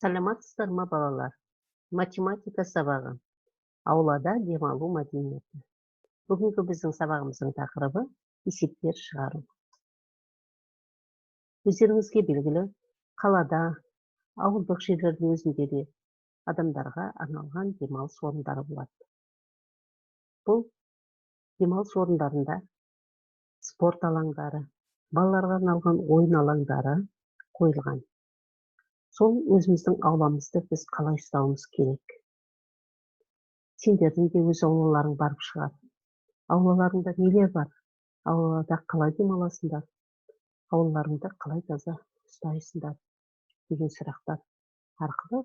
Саламатсыздар ма балалар? Математика сабағы. Аулада демалу мәдениеті. Бүгінгі біздің сабағымыздың тақырыбы есептер шығару. Өздеріңізге белгілі, қалада, ауылдық жерлердің өзінде де адамдарға арналған демалыс орындары болады. Бұл демалыс орындарында спорт алаңдары, балаларға арналған ойын алаңдары қойылған. Сол өзіміздің ауламызды біз қалай ұстауымыз керек? Сендердің де өз аулаларың барып шығар. Аулаларыңда нелер бар? Аулада қалай демаласыңдар? Аулаларыңды қалай таза ұстайсыңдар? Деген сұрақтар арқылы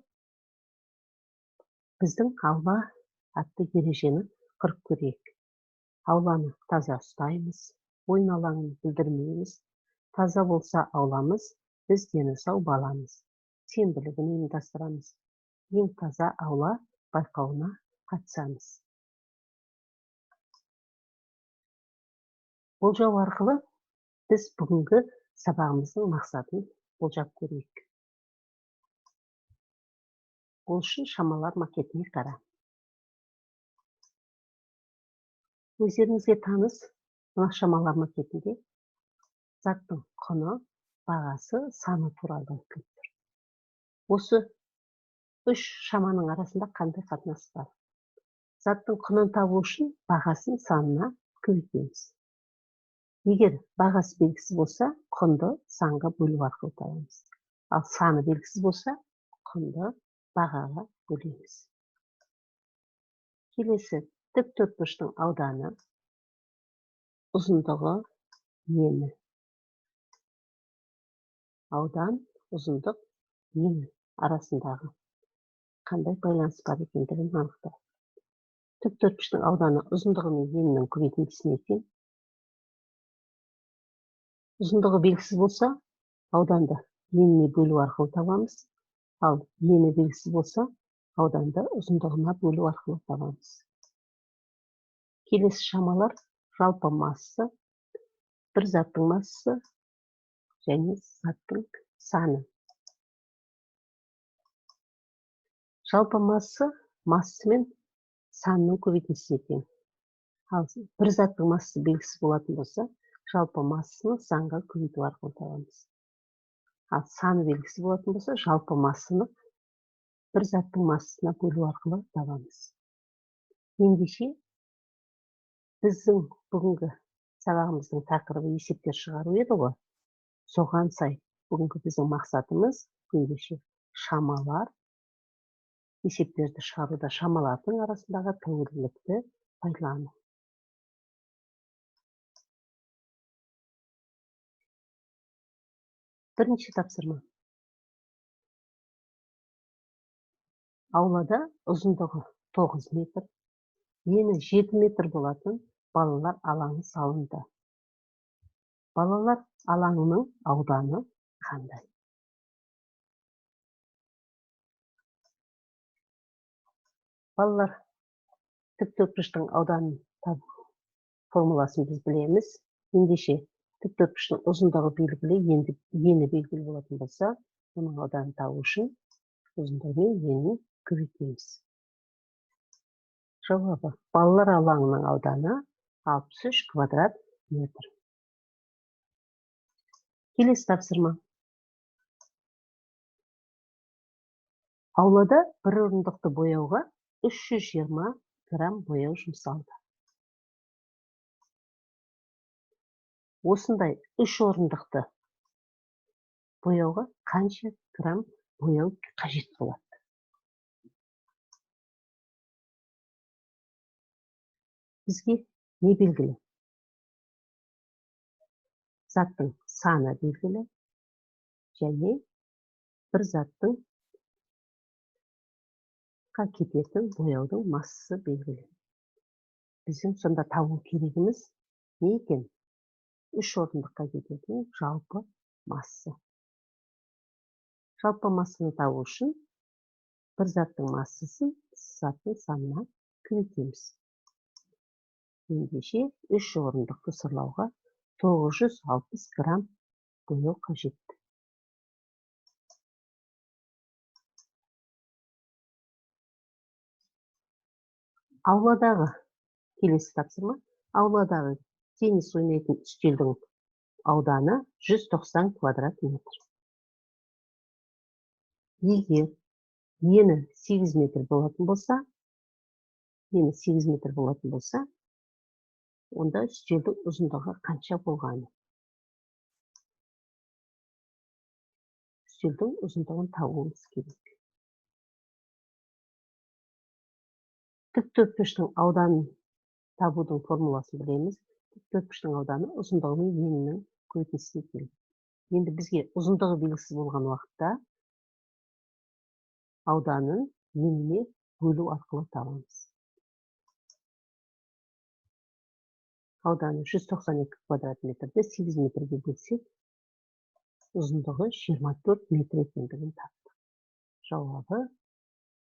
біздің аула атты ережені құрып көрейік. Ауланы таза ұстаймыз, ойын алаңын бүлдірмейміз. Таза болса ауламыз, біз дені сау баламыз. Сенбілігін ұйымдастырамыз. Ең таза аула байқауына қатысамыз. Болжау арқылы біз бүгінгі сабағымыздың мақсатын болжап көрейік. Ол үшін шамалар макетіне қара. Өздеріңізге таныс мына шамалар макетінде заттың құны, бағасы, саны туралы айтылып тұр. Осы үш шаманың арасында қандай қатынас бар? Заттың құнын табу үшін бағасын санына көбейтеміз. Егер бағасы белгісіз болса, құнды санға бөлу арқылы табамыз. Ал саны белгісіз болса, құнды бағаға бөлеміз. Келесі тік төртбұрыштың ауданы, ұзындығы, ені. Аудан, ұзындық, ені арасындағы қандай байланыс бар екендігін анықтау. Тік төртбұрыштың ауданы ұзындығы мен енінің көбейтіндісіне тең. Ұзындығы белгісіз болса, ауданды еніне бөлу арқылы табамыз. Ал ені белгісіз болса, ауданды ұзындығына бөлу арқылы табамыз. Келесі шамалар жалпы массасы, бір заттың массасы және заттың саны. Жалпы массасы мен санның көбейтіндісіне тең. Ал бір заттың массасы белгісіз болатын болса, жалпы массаны санға көбейту арқылы табамыз. Ал саны белгісіз болатын болса, жалпы массаны бір заттың массасына бөлу арқылы табамыз. Ендеше біздің бүгінгі сабағымыздың тақырыбы есептер шығару еді ғой. Соған сай бүгінгі біздің мақсатымыз ендеше шамалар, есептерді шығаруда шамалардың арасындағы тәуелділікті пайдалану. Бірінші тапсырма. Аулада ұзындығы 9 метр, ені 7 метр болатын балалар алаңы салынды. Балалар алаңының ауданы қандай? Балалар тік төртбұрыштың ауданын табу формуласын біз білеміз. Ендеше тік төртбұрыштың ұзындығы белгілі, ені белгілі болатын болса, оның ауданын табу үшін ұзындығы мен енін көбейтеміз. Жауабы: балалар алаңының ауданы 63 квадрат метр. Келесі тапсырма. Аулада бір орындықты бояуға 320 грамм бояу жұмсалды. Осындай 3 орындықты бояуға қанша грамм бояу қажет болады? Бізге не белгілі? Заттың саны белгілі және бір заттың кететін бояудың массасы белгілі. Біздің сонда табу керегіміз не екен? 3 орындыққа кететін жалпы массасы. Жалпы массаны табу үшін бір заттың массасын заттың санына көбейтеміз. Ендеше 3 орындықты сырлауға 960 грамм бояу қажет. Ауладағы келесі тапсырма. Ауладағы теннис ойнайтын үстелдің ауданы 190 квадрат метр. Егер ені 8 метр болатын болса, онда үстелдің ұзындығы қанша болғаны? Үстелдің ұзындығын табуымыз керек. Тіктөртпештің ауданын табудың формуласын білеміз. Тіктөртпештің ауданы ұзындығы мен енінің көбейтіндісіне келеді. Енді бізге ұзындығы белгісіз болған уақытта ауданын еніне бөлу арқылы табамыз. Ауданы 192 квадрат метрді 8 метрге бөлсек, ұзындығы 24 метр екендігін таптық. Жауабы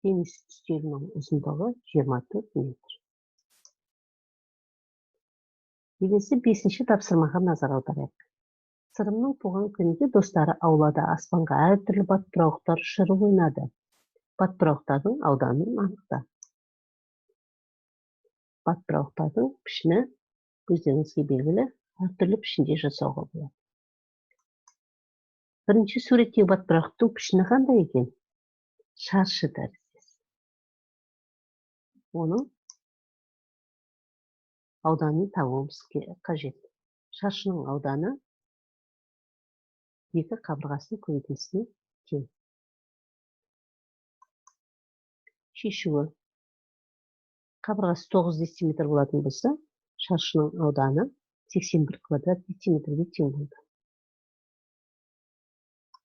теннис үстелінің ұзындығы 24 метр. Келесі 5-ші тапсырмаға назар аударайық. Сырымның туған күнінде достары аулада аспанға әртүрлі батпырауықтар ұшырып ойнады. Батпырауықтардың ауданын анықта. Батпырауықтардың пішіні өздеріңізге белгілі, әртүрлі пішінде жасауға болады. Бірінші суреттегі батпырауықтың пішіні қандай екен? Шаршы тәріздес. Оның ауданын табуымыз қажет. Шаршының ауданы екі қабырғасының көбейтіндісіне тең. Шешуі. Қабырғасы 9 дециметр болатын болса, шаршының ауданы 81 квадрат дециметрге тең болды.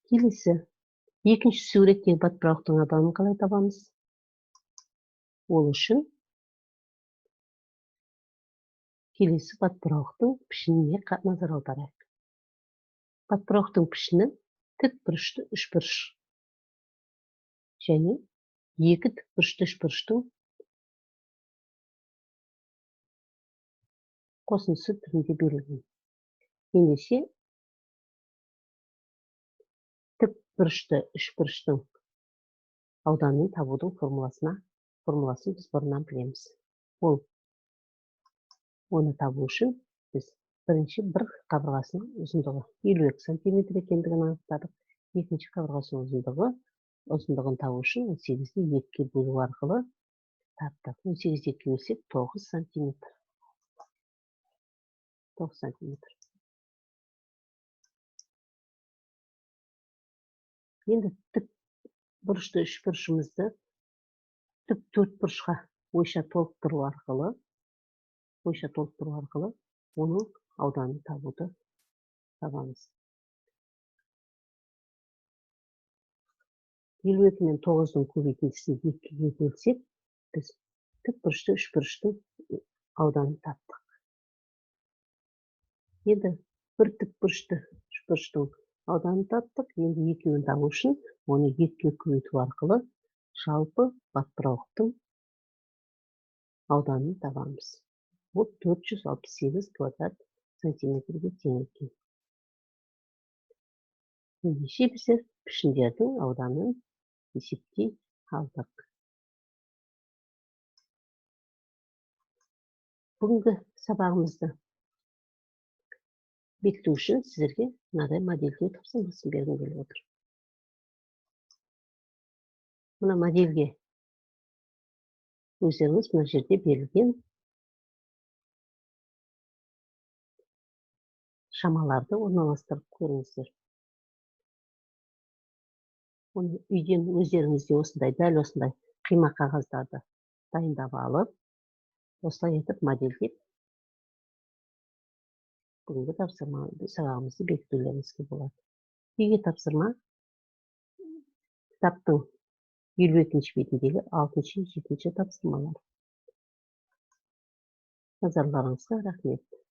Келесі, екінші суреттегі батпырауықтың ауданын қалай табамыз? Ол үшін келесі батпырауықтың пішініне назар аударайық. Батпырауықтың пішіні тікбұрышты үшбұрыш және екі тікбұрышты үшбұрыштың қосындысы түрінде берілген. Ендеше тікбұрышты үшбұрыштың ауданын табудың формуласын біз бұрыннан білеміз. Оны табу үшін біз бірінші бір қабырғасының ұзындығы 52 сантиметр екендігін анықтадық. Екінші қабырғасының ұзындығын табу үшін 18-ді 2-ге бөлу арқылы таптық. 18-ді 2-ге бөлсек 9 сантиметр. 9 сантиметр. Енді тік бұрышты үшбұрышымызды тік төртбұрышқа ойша толықтыру арқылы оның ауданын табуды табамыз. 52 мен 9-ның көбейтіндісін 2-ге бөлсек, біз тік бұрышты үшбұрыштың ауданын таптық. Енді бір тік бұрышты үшбұрыштың ауданын таптық. Енді екеуін табу үшін оны 2-ге көбейту арқылы жалпы батпырауықтың ауданын табамыз. Бұл 468 квадрат сантиметрге тең екен. Ендеше біздер пішіндердің ауданын есептей алдық. Бүгінгі сабағымызды бекіту үшін сіздерге мынадай модельге тапсырмасын бергім келіп отыр. Мына модельге өздеріңіз мына жерде берілген шамаларды орналастырып көріңіздер. Оны үйден өздеріңізде осындай, дәл осындай қима қағаздарды дайындап алып, осылай етіп модельдеп, бүгінгі сабағымызды бекітулеріңізге болады. Үйге тапсырма кітаптың 52-ші бетіндегі 6-7-ші тапсырмалар. Назарларыңызға рахмет.